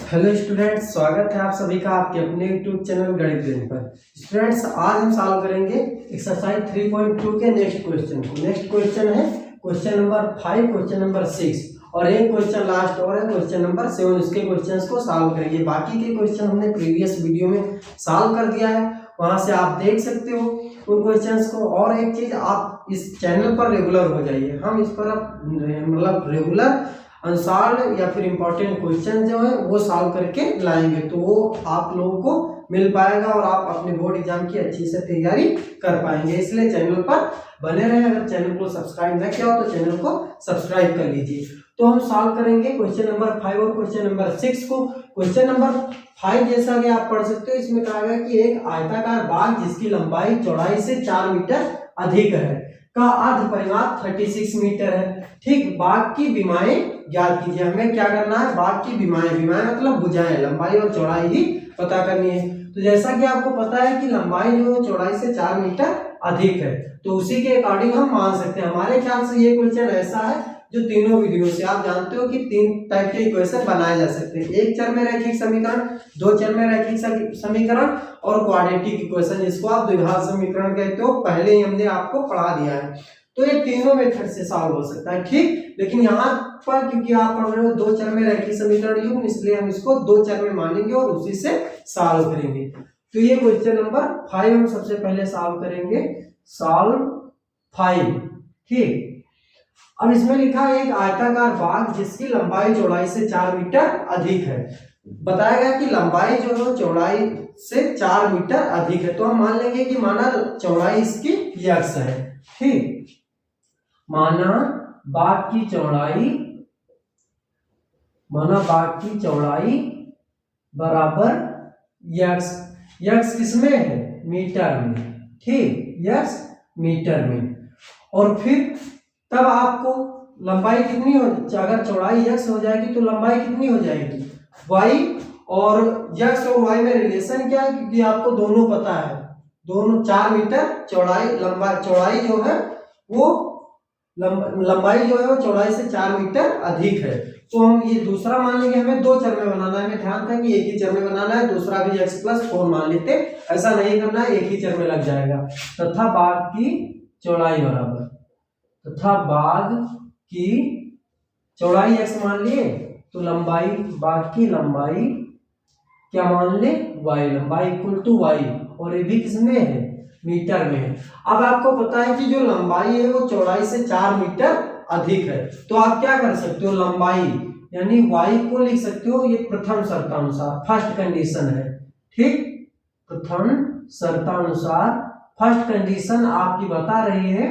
Hello students, स्वागत है आप सभी का आपके अपने यूट्यूब चैनल गणित गेम पर। स्टूडेंट्स, आज हम सॉल्व करेंगे एक्सरसाइज 3.2 के नेक्स्ट क्वेश्चन को। नेक्स्ट क्वेश्चन है क्वेश्चन नंबर 5, क्वेश्चन नंबर 6 और एक क्वेश्चन लास्ट और है क्वेश्चन नंबर 7। इसके क्वेश्चंस को सॉल्व करेंगे। बाकी के क्वेश्चन हमने प्रीवियस वीडियो में सॉल्व कर दिया है, वहां से आप देख सकते हो उन क्वेश्चंस को। और एक चीज, आप इस चैनल पर रेगुलर हो जाइए। हम इस पर मतलब रेगुलर अनसॉल्व या फिर इंपॉर्टेंट क्वेश्चन जो है वो सॉल्व करके लाएंगे, तो वो आप लोगों को मिल पाएगा और आप अपने बोर्ड एग्जाम की अच्छी से तैयारी कर पाएंगे। इसलिए चैनल पर बने रहें। अगर चैनल को सब्सक्राइब न किया हो तो चैनल को सब्सक्राइब कर लीजिए। तो हम सॉल्व करेंगे क्वेश्चन नंबर 5 और क्वेश्चन नंबर 6 को। क्वेश्चन नंबर 5 जैसा कि आप पढ़ सकते हो, इसमें कहा गया कि एक आयताकार बाग जिसकी लंबाई चौड़ाई से 4 मीटर अधिक है का अर्ध परिमाप 36 मीटर है। ठीक, बाग की विमाएं ज्ञात कीजिए। हमें क्या करना है, बाग की विमाएं, विमाएं मतलब भुजाएं, लंबाई और चौड़ाई ही पता करनी है। तो जैसा कि आपको पता है कि लंबाई जो है चौड़ाई से 4 मीटर अधिक है, तो उसी के अकॉर्डिंग हम मान सकते हैं। हमारे ख्याल से ये क्वेश्चन ऐसा है जो तीनों विधियों से, आप जानते हो कि 3 टाइप के इक्वेशन बनाए जा सकते हैं। एक चर में रैखिक समीकरण, 2 चर में रैखिक समीकरण और क्वाड्रेटिक इक्वेशन, जिसको आप द्विघात समीकरण कहते हो। पहले ही हमने आपको पढ़ा दिया है। तो ये तीनों मेथड से सॉल्व हो सकता है। ठीक, लेकिन यहाँ पर क्योंकि आप पढ़ रहे हो 2 चर में रैखिक समीकरण युग्म, इसलिए हम इसको 2 चर में मानेंगे और उसी से सॉल्व करेंगे। तो ये क्वेश्चन नंबर 5 हम सबसे पहले सॉल्व करेंगे। सॉल्व 5। ठीक, अब इसमें लिखा है एक आयताकार बाग जिसकी लंबाई चौड़ाई से 4 मीटर अधिक है। बताया गया कि लंबाई जो है चौड़ाई से 4 मीटर अधिक है, तो हम मान लेंगे कि माना चौड़ाई इसकी x है। ठीक, माना बाग की चौड़ाई बराबर x किसमें है, मीटर में। ठीक, x मीटर में। और फिर तब आपको लंबाई कितनी हो, अगर चौड़ाई x हो जाएगी तो लंबाई कितनी हो जाएगी, y। और x और y में रिलेशन क्या है, क्योंकि आपको दोनों पता है, दोनों 4 मीटर चौड़ाई, चौड़ाई जो है वो लंबाई जो है वो चौड़ाई से 4 मीटर अधिक है। तो हम ये दूसरा मान लेंगे, हमें 2 चर में बनाना है। हमें ध्यान था कि एक ही चर में बनाना है, दूसरा भी x+4 मान लेते। ऐसा नहीं करना है, एक ही चर में लग जाएगा। तथा बाग की चौड़ाई बराबर, तथा बाग की चौड़ाई x मान लिए, तो लंबाई, बाग की लंबाई क्या मान ले, y, लंबाई इक्वल टू y। और ये भी किसमें है, मीटर में है। अब आपको पता है कि जो लंबाई है वो चौड़ाई से 4 मीटर अधिक है, तो आप क्या कर सकते हो, लंबाई यानी y को लिख सकते हो, ये प्रथम शर्तानुसार, फर्स्ट कंडीशन है। ठीक, प्रथम शर्तानुसार फर्स्ट कंडीशन आपकी बता रही है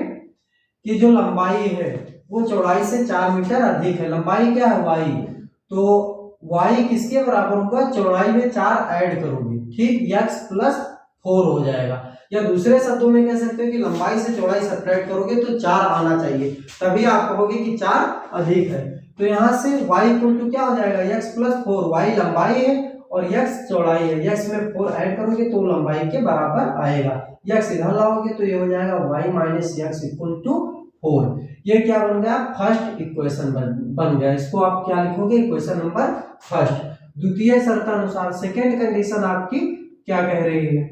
कि जो लंबाई है वो चौड़ाई से 4 मीटर अधिक है। लंबाई क्या है, y, तो y किसके बराबर होगा, चौड़ाई में 4 ऐड करोगे। ठीक, x+4 हो जाएगा। या दूसरे शब्दों में कह सकते हो कि लंबाई से चौड़ाई सब्ट्रैक्ट करोगे तो 4 आना चाहिए, तभी आप कहोगे कि 4 अधिक है। तो यहाँ से y इक्वल टू क्या हो जाएगा, x+4। y लंबाई है और x चौड़ाई है, x में 4 ऐड करोगे तो लंबाई के बराबर आएगा। x इधर लाओगे तो ये हो जाएगा y minus x equal to 4। ये क्या बन गया, फर्स्ट इक्वेशन बन गया। इसको आप क्या लिखोगे, इक्वेशन नंबर फर्स्ट। द्वितीय शर्तानुसार सेकेंड कंडीशन आपकी क्या कह रही है,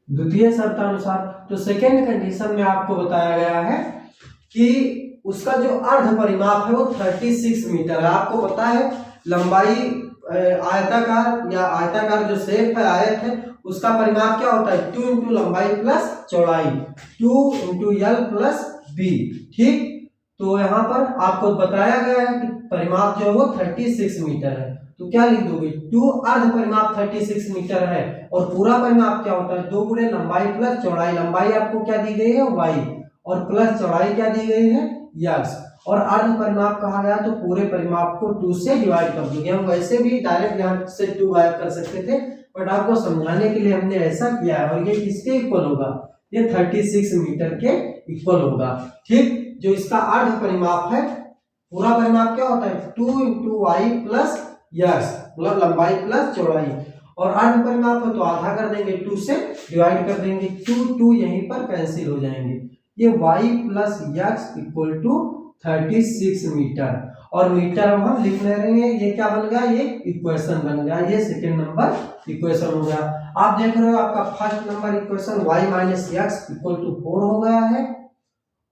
द्वितीय शर्तानुसार, तो सेकेंड कंडीशन में आपको बताया गया है कि उसका जो अर्ध परिमाप है वो 36 मीटर है। आपको पता है लंबाई आयताकार या आयताकार जो शेप है, आयत है, उसका परिमाप क्या होता है, 2 इंटू लंबाई प्लस चौड़ाई, 2 इंटू l प्लस b। ठीक, तो यहाँ पर आपको बताया गया है कि परिमाप जो है वो 36 मीटर है, तो क्या लिख दोगे, 2 अर्ध परिमाप 36 मीटर है और पूरा परिमाप क्या होता है, 2 गुणे लंबाई प्लस चौड़ाई। लंबाई आपको क्या दी गई है, y, और प्लस चौड़ाई क्या दी गई है, x। और अर्ध परिमाप कहा गया तो पूरे परिमाप को 2 से डिवाइड कर दोगे। हम वैसे भी डायरेक्ट यहाँ से 2 गायब कर सकते थे, बट आपको समझाने के लिए हमने ऐसा किया है। और ये किसके इक्वल होगा, ये 36 मीटर के इक्वल होगा। ठीक, जो इसका अर्ध परिमाप है, पूरा परिमाप क्या होता है, 2 इंटू वाई प्लस यस, मतलब लंबाई प्लस चौड़ाई। और अर्ध परिमाप है तो आधा कर देंगे, 2 से डिवाइड कर देंगे, 2 यहीं पर कैंसिल हो जाएंगे। ये y plus x equal to 36 metre. और मीटर अब हम लिख ले रहे हैं। ये क्या बन गया, ये इक्वेशन बन गया, ये सेकंड नंबर इक्वेशन हो गया। आप देख रहे हो आपका first number equation y minus x equal to 4 हो गया है,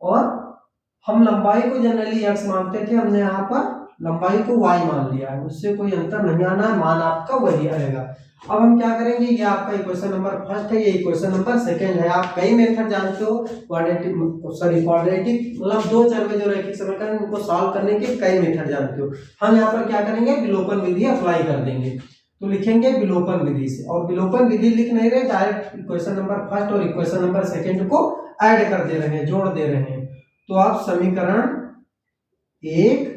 और हम लंबाई को जनरली x मानते थे, हमने यहाँ पर लंबाई को y मान लिया है, उससे कोई अंतर नहीं आना है, मान आपका वही आएगा। अब हम क्या करेंगे, ये आपका इक्वेशन नंबर फर्स्ट है, ये इक्वेशन नंबर सेकंड है। आप कई मेथड जानते हो, क्वाड्रेटिक मतलब दो चर में जो रैखिक समीकरण उनको सॉल्व करने के कई मेथड जानते हो। हम यहाँ पर क्या करेंगे, विलोपन विधि अप्लाई कर देंगे। तो लिखेंगे विलोपन विधि से, और विलोपन विधि लिख नहीं रहे, डायरेक्ट इक्वेशन नंबर फर्स्ट और इक्वेशन नंबर सेकंड को ऐड कर दे रहे हैं, जोड़ दे रहे हैं। तो आप समीकरण 1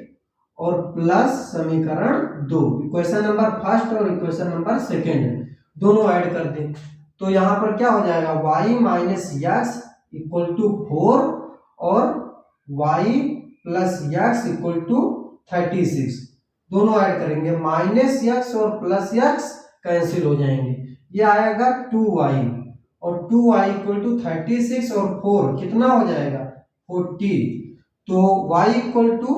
और प्लस समीकरण 2, इक्वेशन नंबर फर्स्ट और इक्वेशन नंबर सेकंड दोनों ऐड कर दें। तो यहाँ पर क्या हो जाएगा, y minus x equal to 4 और y plus x equal to 36, दोनों ऐड करेंगे। माइनस एक्स और प्लस एक्स कैंसिल हो जाएंगे, ये आएगा 2y, और 2y इक्वल टू 36 और 4 कितना हो जाएगा 40। तो y इक्वल टू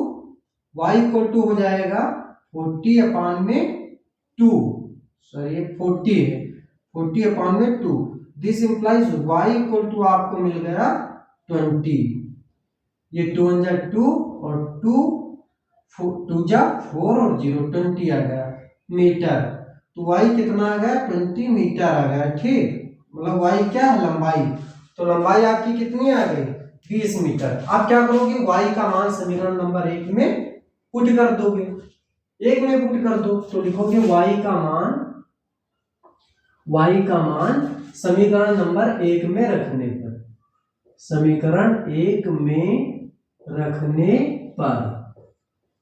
हो जाएगा 40 अपान में 2, सॉरी 40 है, 40 अपान में 2। This implies y equal to आपको मिल गया 20, ये 2 जा 2 और 2 जा 4 और 0 20 आ गया मीटर। तो y कितना आ गया 20 मीटर आ गया, ठीक। मतलब y क्या है, लंबाई। तो लंबाई आपकी कितनी आ गई 20 मीटर। आप क्या करोगे, y का मान समीकरण नंबर 1 में पुट कर दोगे, 1 में पुट कर दो, तो लिखोगे y का मान समीकरण नंबर 1 में रखने पर, समीकरण 1 में रखने पर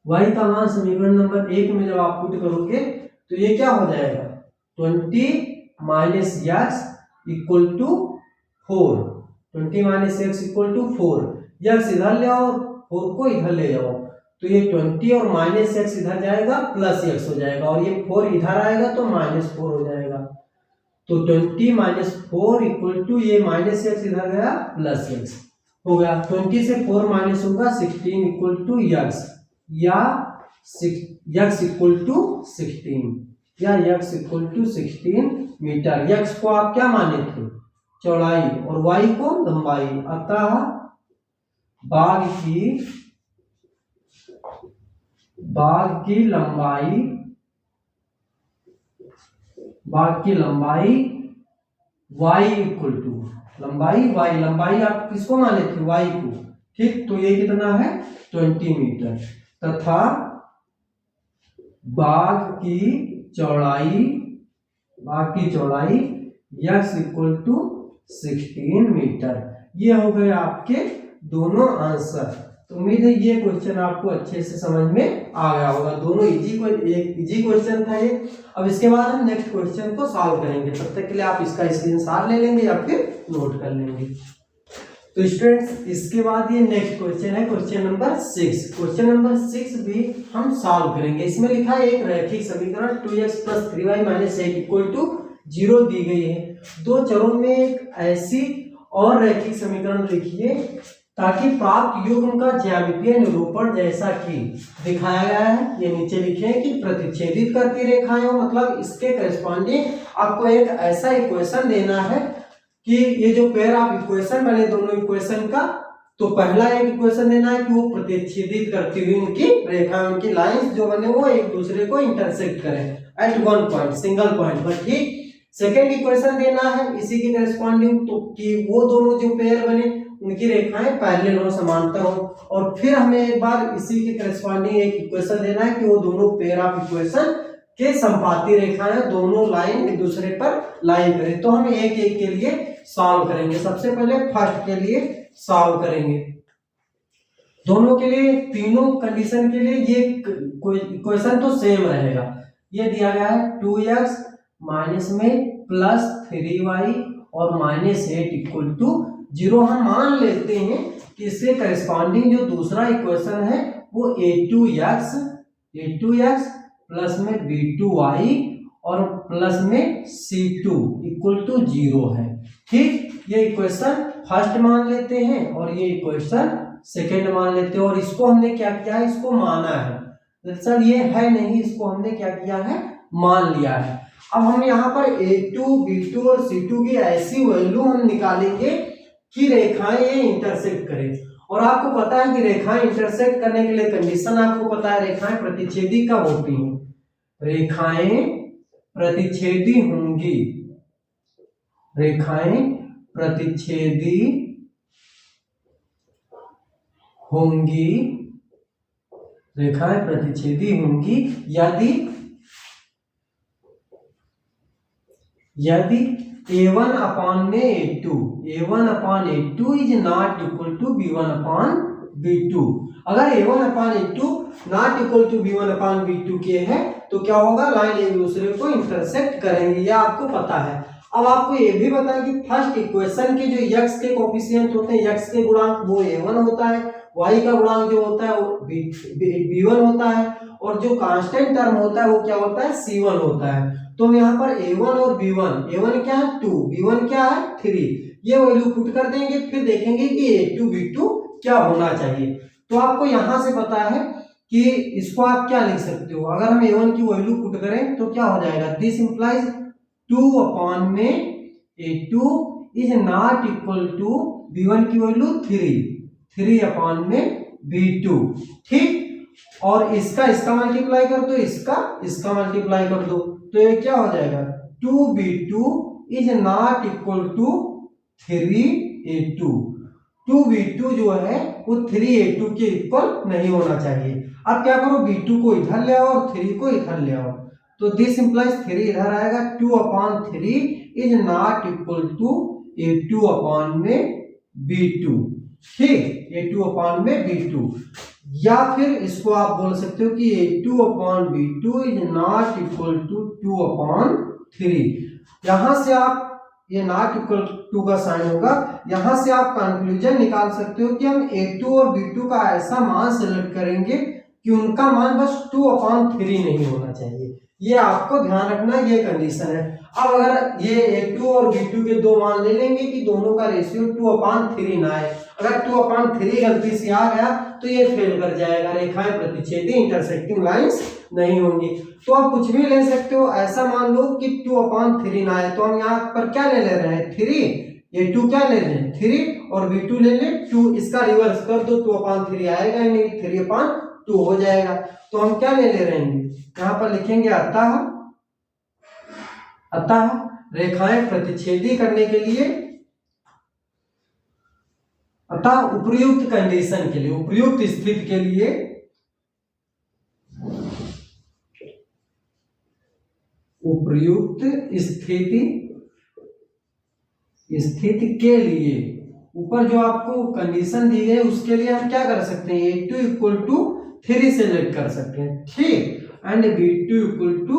y का मान समीकरण नंबर 1 में जब आप पुट करोगे तो ये क्या हो जाएगा 20 minus x equal to 4, 20 minus x equal to 4, x इधर ले आओ 4 को इधर ले जाओ, तो ये 20 और माइनस एक्स इधर जाएगा प्लस एक्स हो जाएगा, और ये 4 इधर आएगा तो माइनस 4 हो जाएगा। तो 20 माइनस 4 इक्वल टू ये माइनस एक्स इधर गया प्लस एक्स हो गया। 20 से 4 माइनस होगा 16 इक्वल टू एक्स, या एक्स इक्वल टू 16, या x equal to 16 metre. X को आप क्या माने थे, चौड़ाई, और वाई को लंबाई। अतः बाग की लंबाई y इक्वल टू लंबाई आप किसको माने थे, y को, ठीक। तो ये कितना है 20 मीटर, तथा बाग की चौड़ाई x इक्वल टू 16 मीटर। ये हो गए आपके दोनों आंसर। तो उम्मीद है ये क्वेश्चन आपको अच्छे से समझ में आ गया होगा। दोनों इजी क्वेश्चन था ये। अब इसके बाद हम नेक्स्ट क्वेश्चन को सॉल्व करेंगे, तब तक के लिए आप इसका स्क्रीनशॉट ले लेंगे या फिर नोट कर लेंगे। तो स्टूडेंट्स इसके बाद ये नेक्स्ट क्वेश्चन है, क्वेश्चन नंबर 6। क्वेश्चन नंबर 6 भी हम सॉल्व करेंगे। इसमें लिखा है एक रैखिक समीकरण 2x + 3y - 8 = 0 दी गई है। दो चरों में एक ऐसी और रैखिक समीकरण लिखिए ताकि प्राप्त युग्म का ज्यामितीय निरूपण जैसा कि दिखाया गया है। ये नीचे लिखे कि प्रतिच्छेदित करती रेखाएं हो, मतलब इसके करेस्पॉन्डिंग आपको एक ऐसा इक्वेशन देना है कि ये जो पेयर आप इक्वेशन बने दोनों इक्वेशन का, तो पहला एक इक्वेशन देना है कि वो प्रतिच्छेदित करती हुई उनकी रेखा, उनकी लाइंस जो बने वो एक दूसरे को इंटरसेक्ट करें at one point, single point पर, ठीक। सेकेंड इक्वेशन देना है इसी के करेस्पॉन्डिंग तो कि वो दोनों जो पेयर बने उनकी रेखाएं पैरेलल हो, समांतर हो। और फिर हमें एक बार इसी के करेस्पॉन्डिंग एक इक्वेशन देना है कि वो दोनों पेयर ऑफ इक्वेशन के संपाती रेखाएं दोनों लाइन एक दूसरे पर लाई करें। तो हम एक एक के लिए सॉल्व करेंगे। सबसे पहले फर्स्ट के लिए सॉल्व करेंगे। दोनों के लिए, तीनों कंडीशन के लिए ये इक्वेशन तो सेम रहेगा। ये दिया गया है 2x माइनस में प्लस 3y और -8 इक्वल टू 0। हम मान लेते हैं कि इसके करेस्पॉन्डिंग जो दूसरा इक्वेशन है वो a2x प्लस में b2y और प्लस में c2 इक्वल टू 0 है, ठीक। ये इक्वेशन फर्स्ट मान लेते हैं और ये इक्वेशन सेकेंड मान लेते हैं। और इसको हमने क्या किया है, इसको माना है। दरअसल ये है नहीं, इसको हमने क्या किया है, मान लिया है। अब हम यहाँ पर A2, B2 और C2 की ऐसी वैल्यू हम निकालेंगे कि रेखाएं ये इंटरसेक्ट करें। और आपको पता है कि रेखाएं इंटरसेक्ट करने के लिए कंडीशन आपको पता है, रेखाएं प्रतिच्छेदी कब होती हैं, रेखाएं प्रतिच्छेदी होंगी, रेखाएं प्रतिच्छेदी होंगी, रेखाएं प्रतिच्छेदी होंगी यदि A1 अपान में A2, A1 upon A2 is not equal to B1 upon B2। अगर A1 upon A2 not equal to B1 upon B2 के है तो क्या होगा, लाइन एक दूसरे को इंटरसेक्ट करेंगे, ये आपको पता है। अब आपको ये भी पता है कि फर्स्ट इक्वेशन के जो x के कोफिशिएंट होते हैं, x के गुणांक वो A1 होता है, y का गुणांक जो होता है वो B1 होता है, और जो कांस्टेंट टर्म होता है वो क्या होता है, C1 होता है। तो हम यहाँ पर A1 और B1, A1 क्या है 2, B1 क्या है 3, ये वैल्यू पुट कर देंगे, फिर देखेंगे कि A2 B2 क्या होना चाहिए। तो आपको यहाँ से पता है कि इसको आप क्या लिख सकते हो, अगर हम A1 की वैल्यू पुट करें तो क्या हो जाएगा, दिस इंप्लाइज 2 अपान में A2 is not equal to B1 की वैल्यू 3 अपान में B2, ठीक। और इसका मल्टीप्लाई कर दो, इसका मल्टीप्लाई कर दो, तो ये क्या हो जाएगा, 2B2 is not equal to 3A2। 2B2 जो है वो 3A2 के इक्वल नहीं होना चाहिए। अब क्या करो, B2 को इधर ले आओ और 3 को इधर ले आओ, तो दिस इंप्लाइज 3 इधर आएगा, 2 upon 3 is not equal to A2 upon में B2, ठीक, A2 अपान में B2। या फिर इसको आप बोल सकते हो कि A2 upon B2 is not equal to 2 upon 3। यहां से आप ये नॉट इक्वल टू का साइन होगा, यहां से आप कंक्लूजन निकाल सकते हो कि हम A2 और B2 का ऐसा मान सेलेक्ट करेंगे कि उनका मान बस 2 अपान 3 नहीं होना चाहिए। ये आपको ध्यान रखना, ये कंडीशन है। अब अगर ये A2 और B2 के दो मान ले लेंगे कि दोनों का रेशियो 2 अपान 3 ना आए, अगर 2 अपान 3 गलती से आ गया तो ये फेल कर जाएगा, रेखाएं प्रतिच्छेदी इंटरसेक्टिंग लाइंस नहीं होंगी। तो आप कुछ भी ले सकते हो, ऐसा मान लो कि 2 अपान 3 ना आए, तो हम यहाँ पर क्या ले रहे हैं 3, A2 क्या ले रहे हैं 3 और B2 ले लें 2, इसका रिवर्स कर दो, 2 अपान 3 आएगा ही नहीं, 3 अपान 2 हो जाएगा। तो हम क्या ले रहे हैं, यहाँ पर लिखेंगे अतः रेखाएं प्रतिच्छेदी करने के लिए, अतः उपयुक्त कंडीशन के लिए, उपयुक्त स्थिति के लिए, उपयुक्त स्थिति के लिए ऊपर जो आपको कंडीशन दी है उसके लिए हम क्या कर सकते हैं, A2 इक्वल टू 3 सेलेक्ट कर सकते हैं, ठीक, and B2 equal to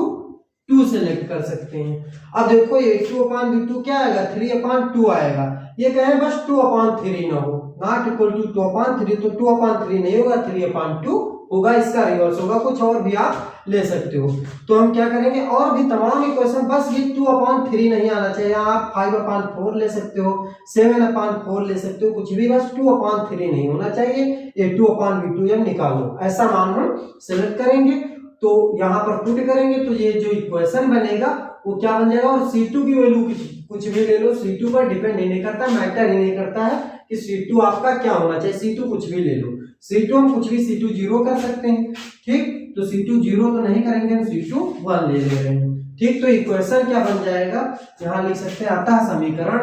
2 select कर सकते हैं। अब देखो A2 अपान B2 क्या आएगा, 3 अपान 2 आएगा, ये कहें बस 2 अपान 3 ना हो, नॉट इक्वल टू 2 अपान 3, तो 2 अपान 3 नहीं होगा, 3 अपान 2 होगा, इसका रिवर्स होगा, कुछ और भी आप ले सकते हो। तो हम क्या करेंगे, और भी तमाम इक्वेशन, बस ये 2 अपान 3 नहीं आना चाहिए, आप 5 अपान 4 ले सकते हो, 7 अपान 4 ले सकते हो, कुछ भी, बस 2 अपान 3 नहीं होना चाहिए। ये 2 अपान B2 जब निकालो, ऐसा मान हम सेलेक्ट करेंगे, तो यहाँ पर पुट करेंगे, तो ये जो इक्वेशन बनेगा वो क्या बन जाएगा। और C2 की वैल्यू कुछ भी ले लो, C2 पर डिपेंड ही नहीं करता, मैटर ही नहीं करता है कि C2 आपका क्या होना चाहिए, C2 कुछ भी ले लो, C2 हम कुछ भी, C2 0 कर सकते हैं, ठीक, तो C2 0 तो नहीं करेंगे, हम C2 1 ले रहे हैं, ठीक। तो इक्वेशन क्या बन जाएगा, यहाँ लिख सकते हैं अतः समीकरण।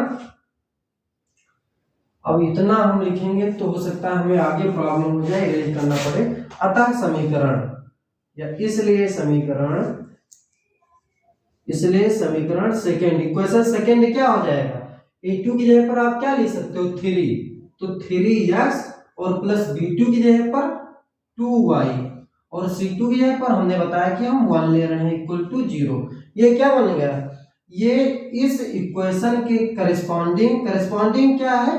अब इतना हम लिखेंगे तो हो सकता है हमें आगे प्रॉब्लम हो जाए, इरेज करना पड़े। अतः समीकरण या इसलिए समीकरण सेकेंड, इक्वेशन सेकेंड क्या हो जाएगा, A2 की जगह पर आप क्या लिख सकते हो 3, तो 3x और प्लस B2 की जगह पर 2y, और C2 की जगह पर हमने बताया कि हम 1 ले रहे हैं इक्वल टू 0। ये क्या बन गया, ये इस इक्वेशन के करस्पॉन्डिंग क्या है,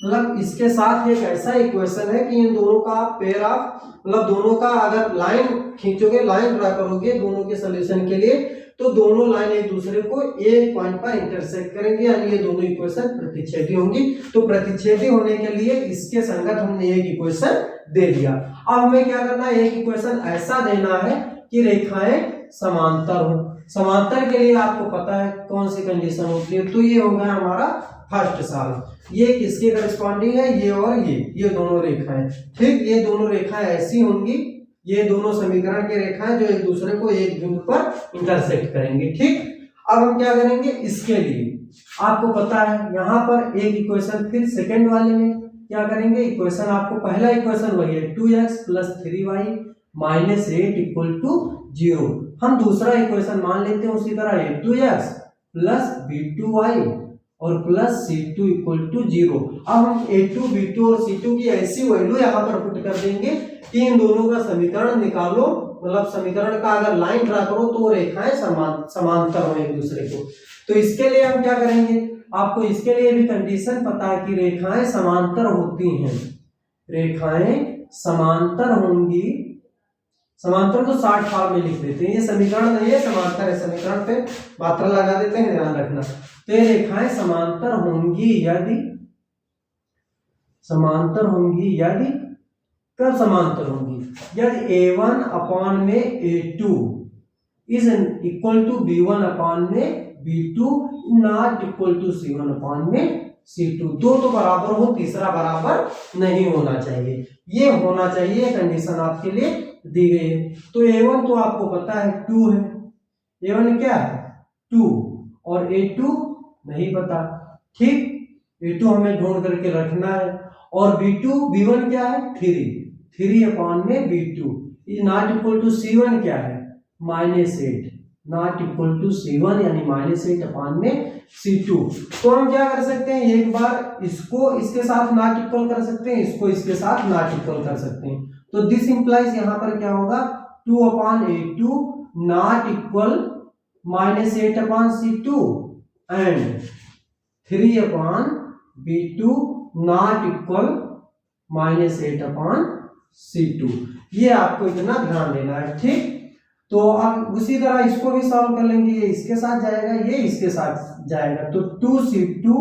मतलब इसके साथ एक ऐसा इक्वेशन है कि इन दोनों का पेयर ऑफ मतलब दोनों का अगर लाइन खींचोगे, लाइन ड्रा करोगे दोनों के सोल्यूशन के लिए, तो दोनों लाइन एक दूसरे को एक पॉइंट पर इंटरसेक्ट करेंगे, यानी ये दोनों इक्वेशन प्रतिच्छेदी होंगी। तो प्रतिच्छेदी होने के लिए इसके संगत हमने एक इक्वेशन दे दिया। अब हमें क्या करना है, एक इक्वेशन ऐसा देना है कि रेखाएं समांतर हो। समांतर के लिए आपको पता है कौन सी कंडीशन होती है, तो ये हो गया हमारा फर्स्ट सॉल्व। ये किसके करस्पॉन्डिंग है, ये और ये दोनों रेखाएं, ठीक। ये दोनों रेखाएं ऐसी होंगी, ये दोनों समीकरण के रेखाएं जो एक दूसरे को एक बिंदु पर इंटरसेक्ट करेंगे, ठीक। अब हम क्या करेंगे, इसके लिए आपको पता है यहाँ पर एक इक्वेशन, फिर सेकंड वाले में क्या करेंगे, इक्वेशन आपको पहला इक्वेशन वही है 2x + 3y - 8 = 0। हम दूसरा इक्वेशन मान लेते हैं उसी तरह a2x + b2y और +c2 = 0। अब हम a2 b2 और c2 की ऐसी वैल्यू यहाँ पर पुट कर देंगे कि इन दोनों का समीकरण निकालो, मतलब समीकरण का अगर लाइन ड्रा करो तो रेखाएं समांतर हो एक दूसरे को। तो इसके लिए हम क्या करेंगे, आपको इसके लिए भी कंडीशन पता है कि रेखाएं समांतर होती हैं, रेखाएं समांतर होंगी। समांतर तो 60 फॉर्म में लिख देते हैं, ये समीकरण नहीं है, समांतर है, समीकरण पे मात्रा लगा देते हैं, ध्यान रखना। तो ये रेखाएं समांतर होंगी यदि, समांतर होंगी यदि, कब समांतर होंगी, यदि a1 में a2 is equal to b1 में b2 not equal to c1 में c2। दो तो बराबर हो, तीसरा बराबर नहीं होना चाहिए, ये होना चाहिए, कंडीशन आपके लिए दी गई है। तो a1 तो आपको पता है 2 है, a1 क्या है 2 और a2 नहीं पता, ठीक। a2 हमें ढूंढ करके रखना है और b1 क्या है 3 में b2 not equal to c1 क्या है -8 नॉट इक्वल टू c1 यानी -8 में c2। तो हम क्या कर सकते हैं, एक बार इसको इसके साथ नॉट इक्वल कर सकते हैं, इसको इसके साथ नॉट इक्वल कर सकते हैं। तो दिस इंप्लाइज यहाँ पर क्या होगा 2/a2 not equal -8/c2 and 3/b2 not equal -8/c2। ये आपको इतना ध्यान देना है, ठीक। तो अब उसी तरह इसको भी सॉल्व कर लेंगे, ये इसके साथ जाएगा, ये इसके साथ जाएगा, तो 2c2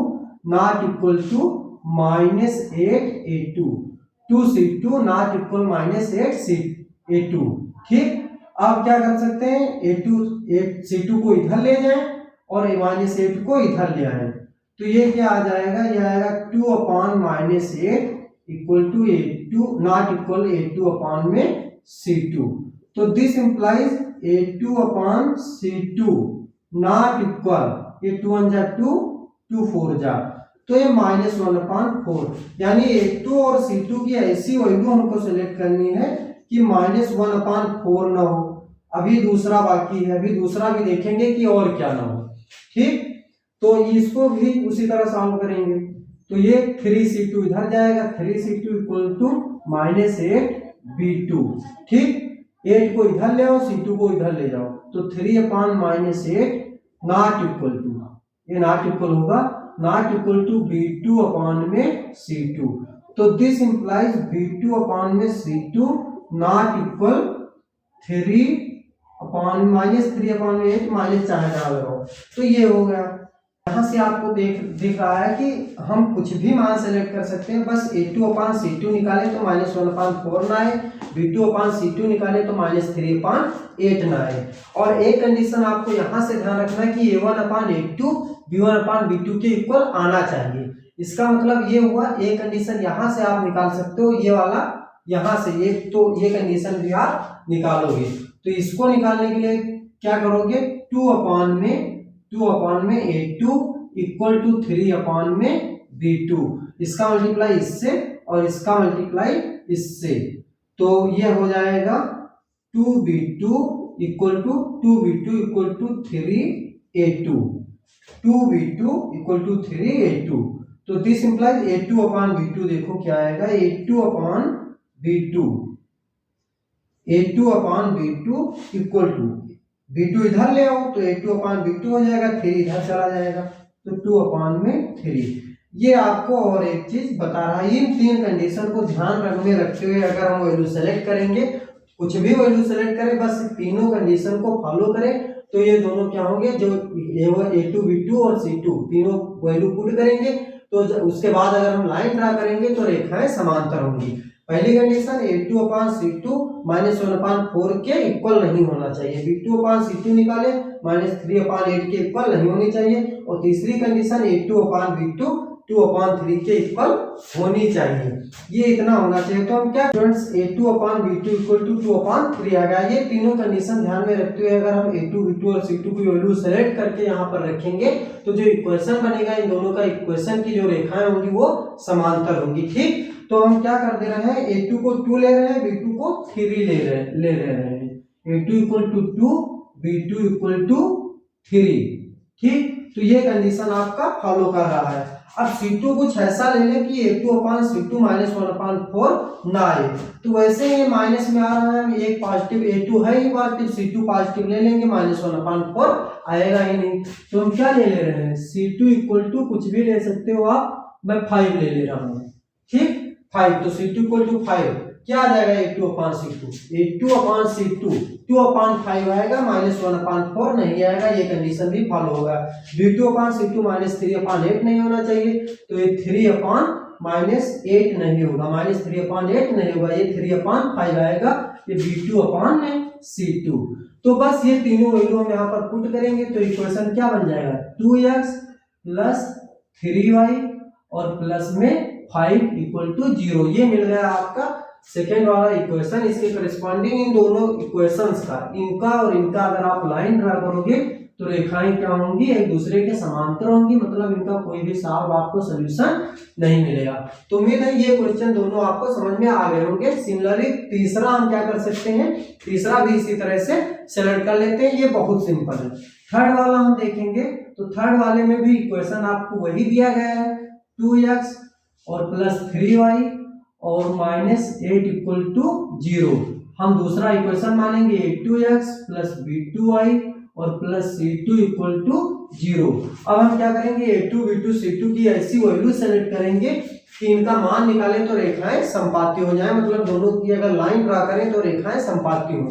not equal to -8a2, 2c2 not equal -8a2, ठीक। अब क्या कर सकते हैं, c2 को इधर ले जाएं और -8 को इधर ले आए, तो ये क्या आ जाएगा, ये आएगा 2/-8 equal to a2 not equal a2 में c2। तो this implies a2/c2 not equal, ये 2 1 जा 2 2 4 जा, तो ये -1/4, यानी a2 और c2 की ऐसी वैल्यू हमको सिलेक्ट करनी है कि -1/4 ना हो। अभी दूसरा बाकी है, अभी दूसरा भी देखेंगे कि और क्या ना हो, ठीक। तो इसको भी उसी तरह सॉल्व करेंगे, तो ये 3c2 इधर जाएगा, 3c2 इक्वल टू -8b2, ठीक। 8 को इधर ले आओ, c2 को इधर ले जाओ, तो 3/-8 नॉट इक्वल टू, ये नॉट इक्वल होगा नॉट इक्वल टू b2 में c2। तो दिस इंप्लाइज b2 में c2 नॉट इक्वल 3/-8 माइनस चाहे लगाओ, तो ये हो गया। यहाँ से आपको दिख रहा है कि हम कुछ भी मान सेलेक्ट कर सकते हैं, बस a2/c2 निकाले तो -1/4 ना आए, b2/c2 निकाले तो -3/8 ना आए। और एक कंडीशन आपको यहाँ से ध्यान रखना है कि a1/a2 b1/b2 के इक्वल आना चाहिए। इसका मतलब ये हुआ, एक कंडीशन यहाँ से आप निकाल सकते हो, ये वाला यहाँ से, ये तो ये कंडीशन भी आप निकालोगे। तो इसको निकालने के लिए क्या करोगे, 2 में a2 इक्वल टू 3 में b2, इसका मल्टीप्लाई इससे और इसका मल्टीप्लाई इससे, तो ये हो जाएगा 2b2 equal to 3a2, 2b2 equal to 3a2। तो दिस इंप्लाइज a2/b2, देखो क्या आएगा, a2/b2 इक्वल टू b2 इधर ले आओ तो a2/b2 हो जाएगा, 3 इधर चला जाएगा, तो 2/3। ये आपको और एक चीज बता रहा है, इन तीन कंडीशन को ध्यान में रखते हुए अगर हम वैल्यू सेलेक्ट करेंगे, कुछ भी वैल्यू सेलेक्ट करें, बस तीनों कंडीशन को फॉलो करें तो ये दोनों क्या होंगे, जो A2 B2 और C2 तीनों वैल्यू पुट करेंगे तो उसके बाद अगर हम लाइन ड्रा करेंगे तो रेखाएं समांतर होंगी। पहली कंडीशन A2 अपान C2 -1/4 के इक्वल नहीं होना चाहिए, B2 अपान C2 निकाले -3/8 के इक्वल नहीं होनी चाहिए, और तीसरी कंडीशन A2 अपान B2 2/3 के इक्वल होनी चाहिए। ये इतना होना चाहिए। तो हम क्या students A2 upon B2 equal to 2/3 आ गया। ये तीनों कंडीशन ध्यान में रखते हुए अगर हम A2 B2 और C2 की वैल्यू सेलेक्ट करके यहाँ पर रखेंगे तो जो इक्वेशन बनेगा, इन दोनों का इक्वेशन की जो रेखाएं होंगी वो समांतर होंगी। ठीक, तो हम क्या कर दे रहे हैं, A2 को 2 ले रहे हैं, B2 को 3 ले रहे हैं। A2 equal to 2, B2 equal to 3। ठीक, तो ये कंडीशन आपका फॉलो कर रहा है। अब C2 कुछ ऐसा ले लें कि A2 अपान C2 -1/4 ना आए, तो वैसे ये माइनस में आ रहा है, एक पॉजिटिव A2 है ही पॉजिटिव, C2 पॉजिटिव ले लेंगे, -1/4 आएगा ही नहीं। तो हम क्या ले रहे हैं, C2 इक्वल टू कुछ भी ले सकते हो आप, मैं 5 ले रहा हूँ। ठीक, 5, तो C2 इक्वल टू 5 क्या आ जाएगा, A2 अपान C2, A2 अपान C2 2/5 आएगा, -1/4 नहीं आएगा, ये कंडीशन भी फॉलो होगा। B2 अपान C2 -3/8 नहीं होना चाहिए, तो ये 3/8 नहीं होगा, -3/8 नहीं होगा, ये 3/5 आएगा, ये B2 अपान C2। तो बस ये तीनों वैल्यू हम यहाँ पर पुट करेंगे तो इक्वेशन क्या बन जाएगा, 2x प्लस 3y और प्लस में 5 इक्वल टू 0। ये मिल गया आपका सेकेंड वाला इक्वेशन। इसके करस्पॉन्डिंग इन दोनों इक्वेशंस का, इनका और इनका अगर आप लाइन ड्रा करोगे तो रेखाएं क्या होंगी, एक दूसरे के समांतर होंगी, मतलब इनका कोई भी सॉल्व आपको सॉल्यूशन नहीं मिलेगा। तो उम्मीद है ये क्वेश्चन दोनों आपको समझ में आ गए होंगे। सिमिलरली तीसरा हम क्या कर सकते हैं, तीसरा भी इसी तरह से सेलेक्ट कर लेते हैं, ये बहुत सिंपल है। थर्ड वाला हम देखेंगे तो थर्ड वाले में भी इक्वेशन आपको वही दिया गया है, 2x और प्लस 3y और -8 इक्वल टू 0। हम दूसरा इक्वेशन मानेंगे A2x प्लस B2y और प्लस C2 इक्वल टू 0। अब हम क्या करेंगे, A2 B2 C2 की ऐसी वैल्यू सेलेक्ट करेंगे कि इनका मान निकालें तो रेखाएं संपाती हो जाए, मतलब दोनों की अगर लाइन ड्रा करें तो रेखाएं संपाती हो।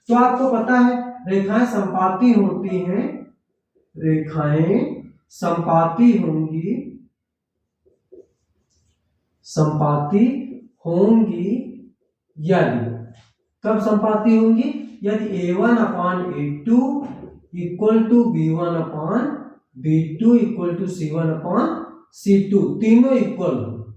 तो आपको पता है रेखाएं संपाती होती हैं, रेखाएं संपाती होंगी, संपाती होंगी यदि, कब संपाती होंगी, यदि A1 upon A2 equal to B1 upon B2 equal to C1 upon C2 तीनों इक्वल हो।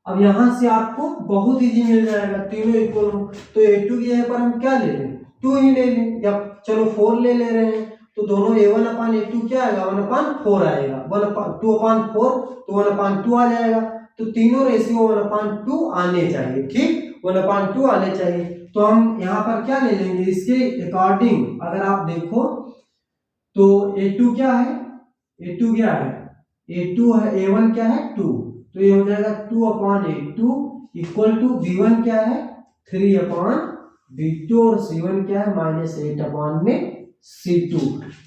अब यहां से आपको बहुत इजी मिल जाएगा, तीनों इक्वल हो तो A2 की जगह पर हम क्या ले लें, 2 ही ले लें, या चलो 4 ले रहे हैं तो दोनों A1 अपान A2 क्या आएगा, 1/4 आएगा, 2/4 तो 1/2 आ जाएगा। तो तीनों रेशियो 1/2 आने चाहिए। ठीक, 1/2 आने चाहिए। तो हम यहाँ पर क्या ले लेंगे, इसके अकॉर्डिंग अगर आप देखो तो A2 क्या है, A2 क्या है, A2 है, A1 क्या है 2, तो ये हो जाएगा 2/A2 इक्वल टू B1 क्या है 3/B2 और C1 क्या है -8/C2।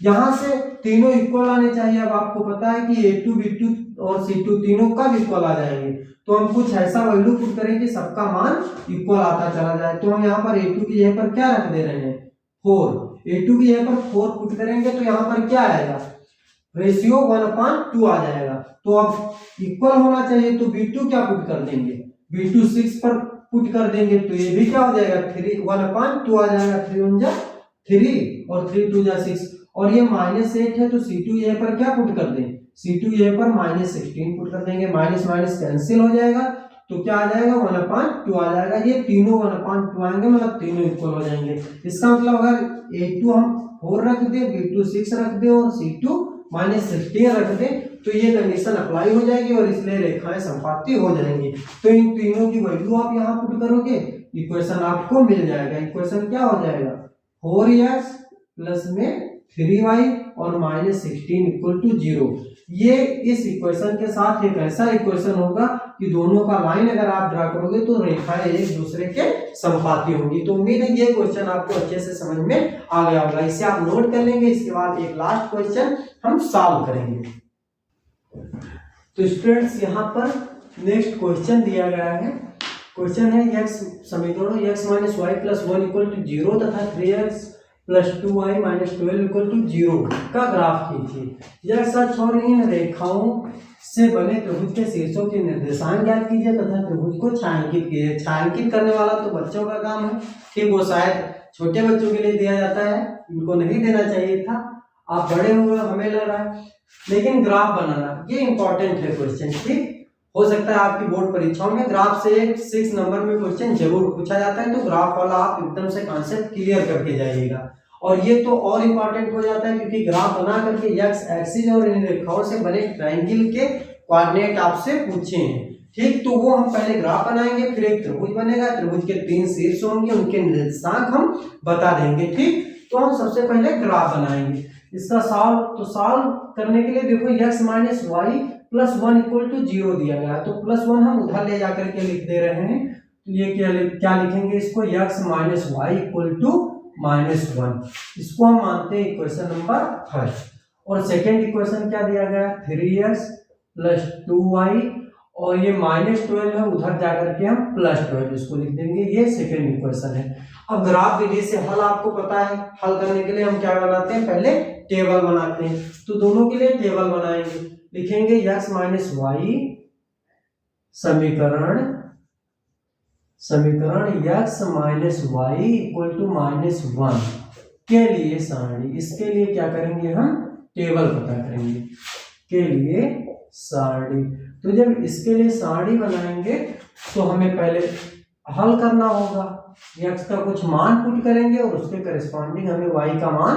यहां से तीनों इक्वल आने चाहिए। अब आपको पता है कि A2 B2 और C2 तीनों कब इक्वल आ जाएंगे, तो हम कुछ ऐसा वैल्यू पुट करें कि सबका मान इक्वल आता चला जाए। तो हम यहाँ पर A2 की जगह पर क्या रख दे रहे हैं, 4, A2 की जगह पर 4 पुट करेंगे तो यहाँ पर क्या आएगा, रेशियो 1/2 आ जाएगा। तो अब इक्वल होना चाहिए तो B2 क्या पुट कर देंगे, B2 6 पर पुट कर देंगे तो ये भी क्या हो जाएगा 1/2 आ जाएगा, 3 × 3 और 3 × 2 = 6, और ये -8 है तो C2 यहाँ पर क्या पुट कर दें, C2 यहाँ पर -16 पुट कर देंगे, माइनस माइनस कैंसिल हो जाएगा तो क्या आ जाएगा 1/2 आ जाएगा। ये तीनों 1/2 आएंगे, मतलब तीनों इक्वल हो जाएंगे। इसका मतलब अगर A2 हम 4 रख दे, B2 6 रख दे और C2 -16 रख दे तो ये कंडीशन अप्लाई हो जाएगी और इसलिए रेखाएं संपाती हो जाएंगी। तो इन तीनों की वैल्यू आप यहाँ पुट करोगे, इक्वेशन आपको मिल जाएगा। इक्वेशन क्या हो जाएगा, 4x प्लस में 3y और -16 इक्वल टू 0। ये इस इक्वेशन के साथ एक ऐसा इक्वेशन होगा कि दोनों का लाइन अगर आप ड्रा करोगे तो रेखाएं एक दूसरे के संपाती होंगी। तो उम्मीद है ये क्वेश्चन आपको अच्छे से समझ में आ गया होगा। इसे आप नोट कर लेंगे। इसके बाद एक लास्ट क्वेश्चन हम सॉल्व करेंगे। तो स्टूडेंट्स यहाँ पर नेक्स्ट क्वेश्चन दिया गया है। क्वेश्चन है x समीकरणों x minus y plus 1 equal to 0 तथा 3x plus 2y minus 12 equal to 0 का ग्राफ खींचिए। यह सच और इन रेखाओं से बने त्रिभुज के शीर्षों के निर्देशांक ज्ञात कीजिए तथा त्रिभुज को छायांकित कीजिए। छायांकित करने वाला तो बच्चों का काम है, ठीक, वो शायद छोटे बच्चों के लिए दिया जाता है, इनको नहीं देना चाहिए था। आप बड़े हुए हमें लग रहा है, लेकिन ग्राफ बनाना ये इंपॉर्टेंट है क्वेश्चन, ठीक। हो सकता है आपकी बोर्ड परीक्षाओं में ग्राफ से 6 नंबर में क्वेश्चन जरूर पूछा जाता है, तो ग्राफ वाला आप एकदम से कॉन्सेप्ट क्लियर करके जाइएगा। और ये तो और इम्पोर्टेंट हो जाता है क्योंकि ग्राफ बना करके एक्स एक्सिस और इन रेखाओं से बने ट्रायंगल के कोऑर्डिनेट आपसे पूछे हैं, ठीक। तो वो हम पहले ग्राफ बनाएंगे, फिर एक त्रिभुज बनेगा, त्रिभुज के 3 शीर्ष होंगे, उनके निर्देशांक हम बता देंगे, ठीक। तो हम सबसे पहले ग्राफ बनाएंगे। इसका सॉल्व करने के लिए देखो x minus y plus 1 equal to 0 दिया गया है, तो +1 हम उधर ले जाकर के लिख दे रहे हैं। तो ये क्या लिखेंगे इसको, x minus y equal to -1। इसको हम मानते हैं इक्वेशन नंबर फर्स्ट। और सेकेंड इक्वेशन क्या दिया गया है, 3x प्लस 2y, और ये -12 है, उधर जाकर के हम +12 इसको लिख देंगे, ये सेकेंड इक्वेशन है। अब ग्राफ विधि से हल आपको पता है, हल करने के लिए हम क्या बनाते हैं, पहले टेबल बनाते हैं। तो दोनों के लिए टेबल बनाएंगे, लिखेंगे x माइनस वाई समीकरण x minus y equal to -1 के लिए सारणी। इसके लिए क्या करेंगे, हम टेबल पता करेंगे के लिए सारणी। तो जब इसके लिए सारणी बनाएंगे तो हमें पहले हल करना होगा, x का कुछ मान पुट करेंगे और उसके करस्पॉन्डिंग हमें y का मान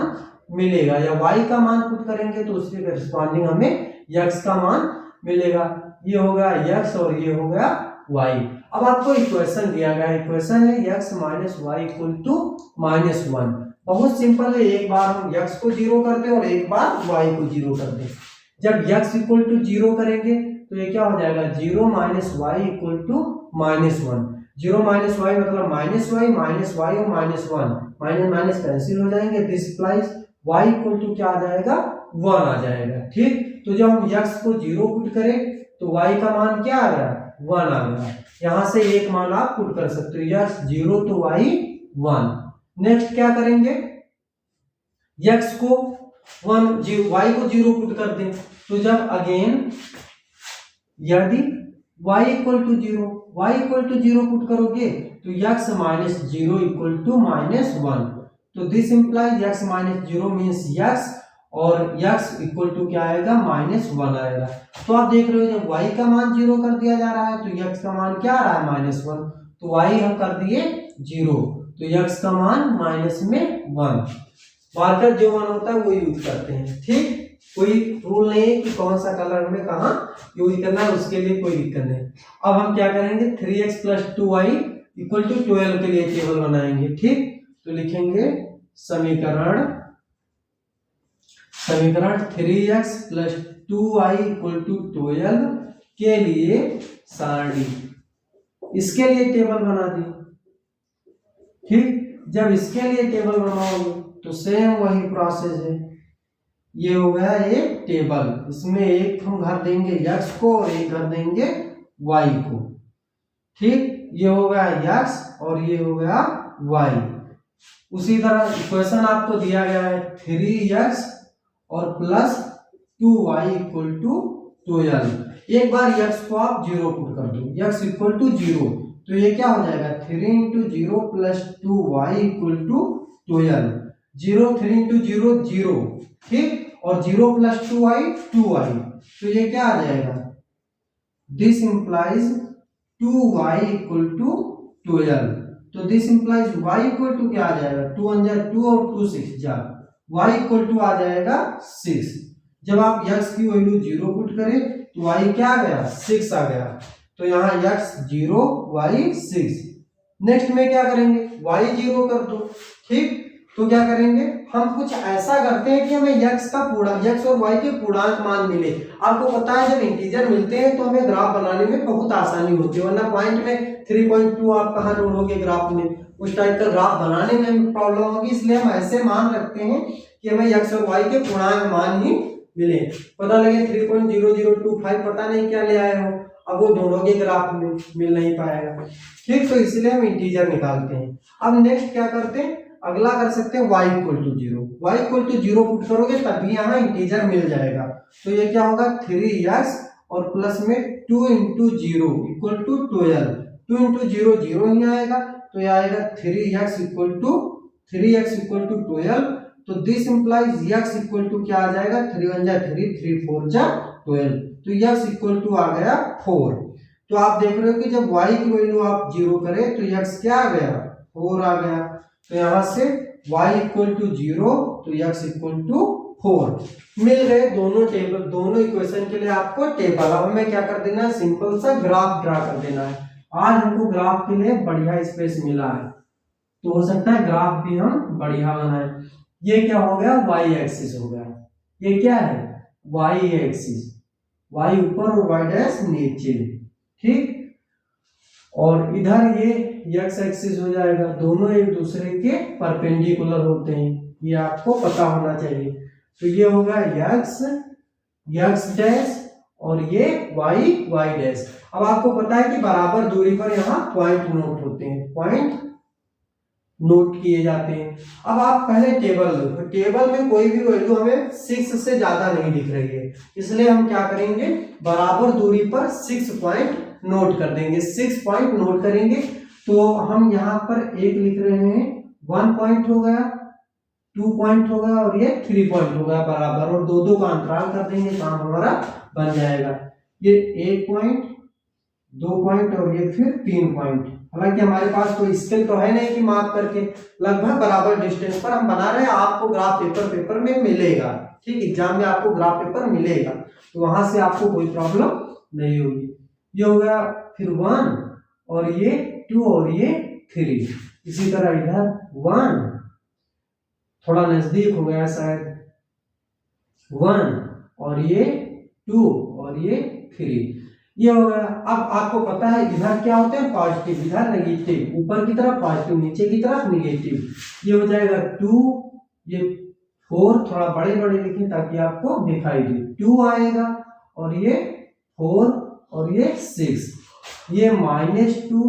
मिलेगा, या y का मान पुट करेंगे तो उसके करस्पॉन्डिंग हमें x का मान मिलेगा। ये हो गया x और ये हो गया y। अब आपको इक्वेशन दिया गया, इक्वेशन है x minus y equal to -1। बहुत सिंपल है, एक बार हम x को 0 कर दें और एक बार y को 0 कर दें। जब x इक्वल टू 0 करेंगे तो ये क्या हो जाएगा, 0 minus y equal to -1। 0 minus y मतलब -y और -1, माइनस माइनस कैंसिल हो जाएंगे, this implies y equal to क्या आ जाएगा, 1 आ जाएगा, ठीक। तो जब हम x को 0 पुट करें तो y का मान क्या आ गया, 1 आ गया। यहां से एक मान आप पुट कर सकते हो, x 0 तो y 1। नेक्स्ट क्या करेंगे, x को 1 y को 0 पुट कर दें, तो जब अगेन यदि y इक्वल टू 0 पुट करोगे तो x माइनस 0 इक्वल टू -1। तो this implies x minus 0 means x, और x इक्वल टू क्या आएगा, -1 आएगा। तो आप देख रहे हो जब y का मान 0 कर दिया जा रहा है तो x का मान क्या आ रहा है, -1। तो y हम कर दिए 0, तो x का मान -1। मार्कर जो मान होता है वो यूज करते हैं, ठीक। कोई रूल नहीं है कि कौन सा कलर में कहाँ यूज करना है, उसके लिए कोई दिक्कत नहीं। अब हम क्या करेंगे, 3x plus 2y equal to 12 के लिए टेबल बनाएंगे, ठीक। तो लिखेंगे समीकरण 3x plus 2y equal to 12 के लिए सारणी। इसके लिए टेबल बना दी, ठीक। जब इसके लिए टेबल बनाओगे तो सेम वही प्रोसेस है, ये हो गया एक टेबल, इसमें एक हम घर देंगे x को और एक घर देंगे y को, ठीक। ये हो गया x और ये हो गया y। उसी तरह इक्वेशन आपको दिया गया है 3x और प्लस 2y इक्वल टू 12। एक बार x को आप 0 पुट कर दो, x इक्वल टू 0, तो ये क्या हो जाएगा, 3 × 0 प्लस 2y इक्वल टू 12। 0 3 × 0 0, ठीक, और 0 प्लस 2y 2y, तो ये क्या आ जाएगा, this implies 2y equal to 12। तो this implies y equal to क्या आ जाएगा, 2 × 2 और 2 6 जा, y इक्वल टू आ जाएगा 6। जब आप x की वैल्यू 0 पुट करें तो y क्या आ गया, 6 आ गया। तो यहाँ x 0 y 6। नेक्स्ट में क्या करेंगे, y 0 कर दो, ठीक। तो क्या करेंगे, हम कुछ ऐसा करते हैं कि हमें x और y के पूर्णांक मान मिले। आपको पता है जब इंटीजर मिलते हैं तो हमें ग्राफ बनाने में बहुत आसानी होती है, वरना पॉइंट में 3.2 आप कहाँ ढूंढोगे ग्राफ में, उस टाइप का ग्राफ बनाने में प्रॉब्लम होगी। इसलिए हम ऐसे मान रखते हैं कि हमें x और y के पूर्णांक मान ही मिले। पता लगे 3.0025 पता नहीं क्या ले आए हो, अब वो दोनों के ग्राफ में मिल नहीं पाएगा। ठीक, तो इसलिए हम इंटीजर निकालते हैं। अब नेक्स्ट क्या करते हैं, अगला कर सकते हैं y equal to 0। y equal to 0 पुट करोगे तभी यहाँ इंटीजर मिल जाएगा। तो ये क्या होगा 3x और प्लस में 2 इंटू 0 इक्वल टू 12। 2 इंटू 0 0 ही आएगा, तो ये आएगा 3x इक्वल टू 12। तो this implies x equal to क्या आ जाएगा, 3 1 जा 3, 3 4 जा 12। तो x इक्वल टू आ गया 4। तो आप देख रहे हो कि जब y की वैल्यू आप 0 करें तो x क्या आ गया, 4 आ गया। तो यहाँ से y इक्वल टू 0 तो x इक्वल टू 4 मिल गए। दोनों टेबल, दोनों इक्वेशन के लिए आपको टेबल, अब हमें क्या कर देना है, सिंपल सा ग्राफ ड्रा कर देना है। आज हमको ग्राफ के लिए बढ़िया स्पेस मिला है, तो हो सकता है ग्राफ भी हम बढ़िया बनाएं। ये क्या हो गया, y एक्सिस हो गया। ये क्या है, y एक्सिस, y ऊपर और y डैश नीचे। ठीक, और इधर ये x एक्सिस हो जाएगा। दोनों एक दूसरे के परपेंडिकुलर होते हैं, ये आपको पता होना चाहिए। तो ये होगा x डैश और ये y डैश। अब आपको पता है कि बराबर दूरी पर यहाँ पॉइंट नोट होते हैं, पॉइंट नोट किए जाते हैं। अब आप पहले टेबल लो, तो टेबल में कोई भी वैल्यू हमें 6 से ज्यादा नहीं दिख रही है, इसलिए हम क्या करेंगे, बराबर दूरी पर 6 पॉइंट नोट कर देंगे। 6 पॉइंट नोट करेंगे तो हम यहाँ पर एक लिख रहे हैं, 1 पॉइंट हो गया, 2 पॉइंट हो गया और ये 3 पॉइंट हो गया बराबर, और दो का अंतराल कर देंगे, काम हमारा बन जाएगा। ये 1 पॉइंट, 2 पॉइंट और ये फिर 3 पॉइंट। हालांकि हमारे पास कोई स्केल तो है नहीं कि माप करके, लगभग बराबर डिस्टेंस पर हम बना रहे हैं। आपको ग्राफ पेपर में मिलेगा, ठीक, एग्जाम में आपको ग्राफ पेपर मिलेगा, तो वहां से आपको कोई प्रॉब्लम नहीं होगी। ये हो गया फिर 1 और ये 2 और ये 3। इसी तरह इधर 1, थोड़ा नजदीक हो गया शायद, 1 और ये 2 और ये 3, ये हो गया। अब आपको पता है इधर क्या होते हैं, पॉजिटिव, इधर नेगेटिव, ऊपर की तरफ पॉजिटिव, नीचे की तरफ नेगेटिव। ये हो जाएगा 2, ये 4, थोड़ा बड़े बड़े लिखें ताकि आपको दिखाई दे, 2 आएगा और ये 4 और ये 6, ये -2,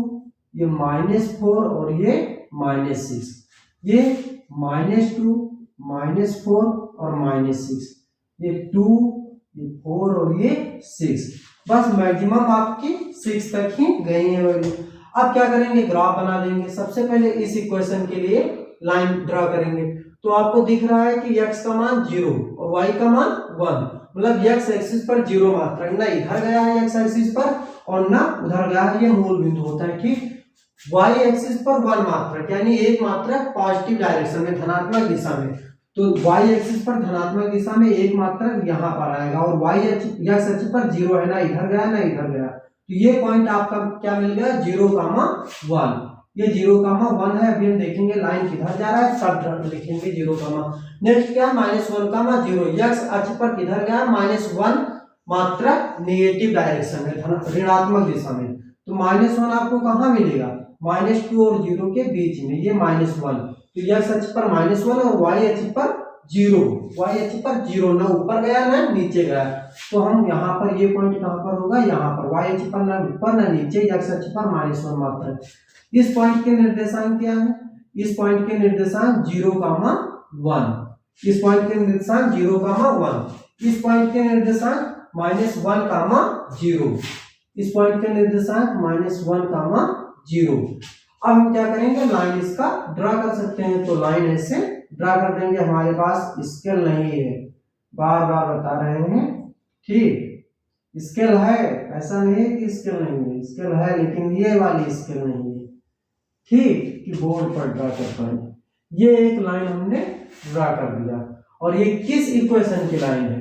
ये -4 और ये -6, ये -2, -4 और -6, ये 2, ये 4 और ये 6। बस मैक्सिमम आपकी 6 तक ही गई है वैल्यू। अब क्या करेंगे, ग्राफ बना देंगे। सबसे पहले इस इक्वेशन के लिए लाइन ड्रा करेंगे। तो आपको दिख रहा है कि x का मान 0 और y का मान 1, मतलब x एक्सिस पर 0 मात्रा, ना इधर गया है x एक्सिस पर और ना उधर गया है, ये मूल बिंदु होता है। ठीक, y एक्सिस पर 1 मात्रक, यानी एक मात्रक पॉजिटिव डायरेक्शन में, धनात्मक दिशा में, तो y एक्सिस पर धनात्मक दिशा में एक मात्रक यहाँ पर आएगा, और y एक्सिस पर 0 है, ना इधर गया ना इधर गया, तो ये पॉइंट आपका क्या मिल गया, 0,1। ये 0,1 है। अभी हम देखेंगे लाइन किधर जा रहा है, सब लिखेंगे 0, नेक्स्ट क्या, -1,0। x अक्ष पर किधर गया, -1 मात्रक नेगेटिव डायरेक्शन में, ऋणात्मक दिशा में, तो -1 आपको कहाँ मिलेगा, -2 और 0 के बीच में, ये -1। तो x अक्ष पर -1 और y अक्ष पर 0, y अक्ष पर 0, ना ऊपर गया ना नीचे गया, तो हम यहाँ पर ये पॉइंट कहाँ पर होगा, यहाँ पर, y अक्ष पर ना ऊपर ना नीचे, x अक्ष पर -1 मात्रक। इस पॉइंट के निर्देशांक क्या है, इस पॉइंट के निर्देशांक 0,1, इस पॉइंट के निर्देशांक 0,1, इस पॉइंट के निर्देशांक -1,0, इस पॉइंट के निर्देशांक -1,0। अब हम क्या करेंगे, लाइन इसका ड्रा कर सकते हैं, तो लाइन ऐसे ड्रा कर देंगे। हमारे पास स्केल नहीं है, बार बार बता रहे हैं, ठीक, स्केल है, ऐसा नहीं है कि स्केल नहीं है, स्केल है, लेकिन ये वाली स्केल नहीं है, ठीक, कि बोर्ड पर ड्रा कर पाए। ये एक लाइन हमने ड्रा कर दिया, और ये किस इक्वेशन की लाइन है,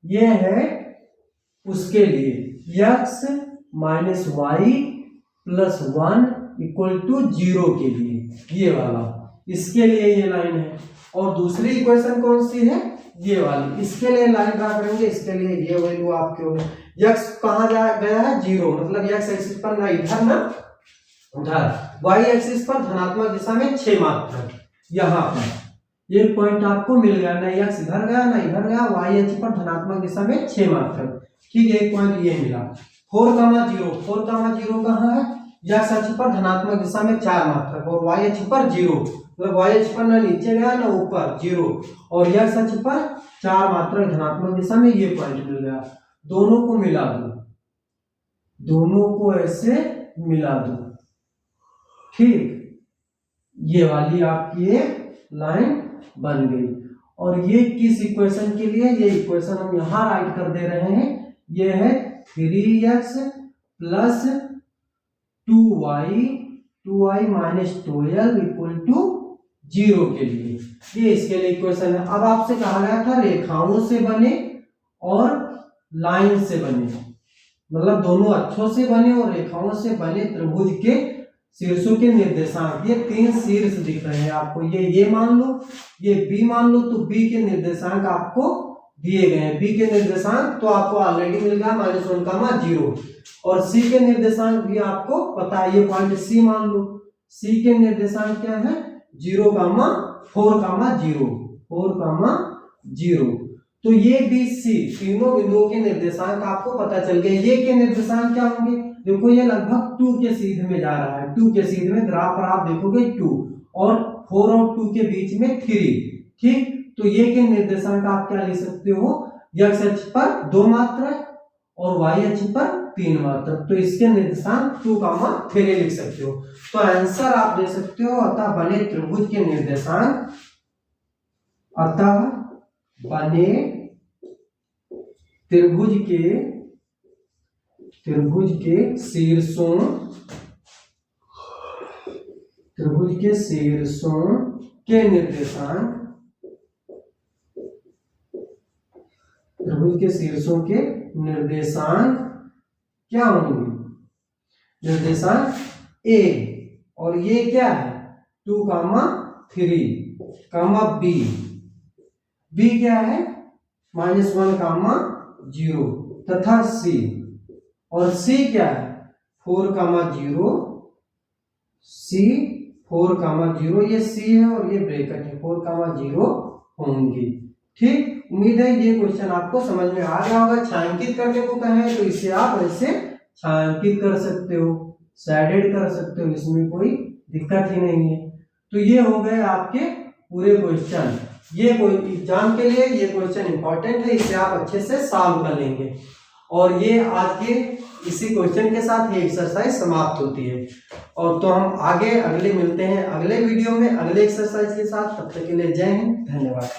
ये है उसके लिए x - y + 1 = 0 के लिए, ये वाला, इसके लिए ये लाइन है। और दूसरी इक्वेशन कौन सी है, ये वाली, इसके लिए लाइन ड्रा करेंगे। इसके लिए ये वैल्यू आपके हो, x कहाँ जा गया है, 0, मतलब x एक्सिस पर ना इधर ना उधर, y एक्सिस पर धनात्मक दिशा में 6 मात्रक यहाँ पर, एक पॉइंट आपको मिल गया, ना x इधर गया ना इधर गया, y अक्ष पर धनात्मक दिशा में 6 मात्रक, ठीक है, एक पॉइंट ये मिला। 4,0 4,0 कहाँ है, x अक्ष पर धनात्मक दिशा में 4 मात्रक और y अक्ष पर 0, मतलब y अक्ष पर ना नीचे गया ना ऊपर 0 और x अक्ष पर 4 मात्रक धनात्मक दिशा में, ये पॉइंट मिल गया। दोनों को मिला दो, दोनों को ऐसे मिला दो, ठीक, ये वाली आपकी एक लाइन बन गई। और ये किस इक्वेशन के लिए, ये इक्वेशन हम यहां राइट कर दे रहे हैं, ये है 3x plus 2y minus 12 equal to 0 के लिए, ये इसके लिए इक्वेशन है। अब आपसे कहा गया था रेखाओं से बने और लाइन से बने, मतलब दोनों अक्षों से बने और रेखाओं से बने त्रिभुज के शीर्षों के निर्देशांक, ये 3 शीर्ष दिख रहे हैं आपको, ये मान लो, ये b मान लो, तो b के निर्देशांक आपको दिए गए हैं। b के निर्देशांक तो आपको ऑलरेडी मिल गया -1,0 और c के निर्देशांक भी आपको पता है, ये पॉइंट c मान लो, c के निर्देशांक क्या है 0, 4,0, तो ये b c तीनों बिंदुओं के निर्देशांक आपको पता चल गए। ये के निर्देशांक क्या होंगे, देखो ये लगभग 2 के सीध में जा रहा है, 2 के सीध में, ग्राफ पर आप देखोगे 2 और 4 और 2 के बीच में 3, ठीक, तो ये के निर्देशांक आप क्या लिख सकते हो, x अक्ष पर 2 मात्रक और y अक्ष पर 3 मात्रक, तो इसके निर्देशांक 2,3 लिख सकते हो। तो आंसर आप दे सकते हो, अतः बने त्रिभुज के निर्देशांक, अतः बने त्रिभुज के शीर्षों के निर्देशांक, त्रिभुज के शीर्षों के निर्देशांक क्या होंगे, निर्देशांक a, और ये क्या है 2,3, b क्या है -1,0 तथा c, और c क्या है 4,0, ये c है और ये ब्रैकेट है, 4,0 होंगी, ठीक। उम्मीद है ये क्वेश्चन आपको समझ में आ गया होगा। छायांकित करने को कहे तो इसे आप ऐसे छायांकित कर सकते हो, शेडेड कर सकते हो, इसमें कोई दिक्कत ही नहीं है। तो ये हो गए आपके पूरे क्वेश्चन, ये कोई एग्जाम के लिए ये क्वेश्चन इंपॉर्टेंट है, इसे आप अच्छे से सॉल्व कर लेंगे। और ये आज के इसी क्वेश्चन के साथ ये एक्सरसाइज समाप्त होती है। और तो हम आगे अगले मिलते हैं अगले वीडियो में अगले एक्सरसाइज के साथ, तब तक के लिए जय हिंद, धन्यवाद।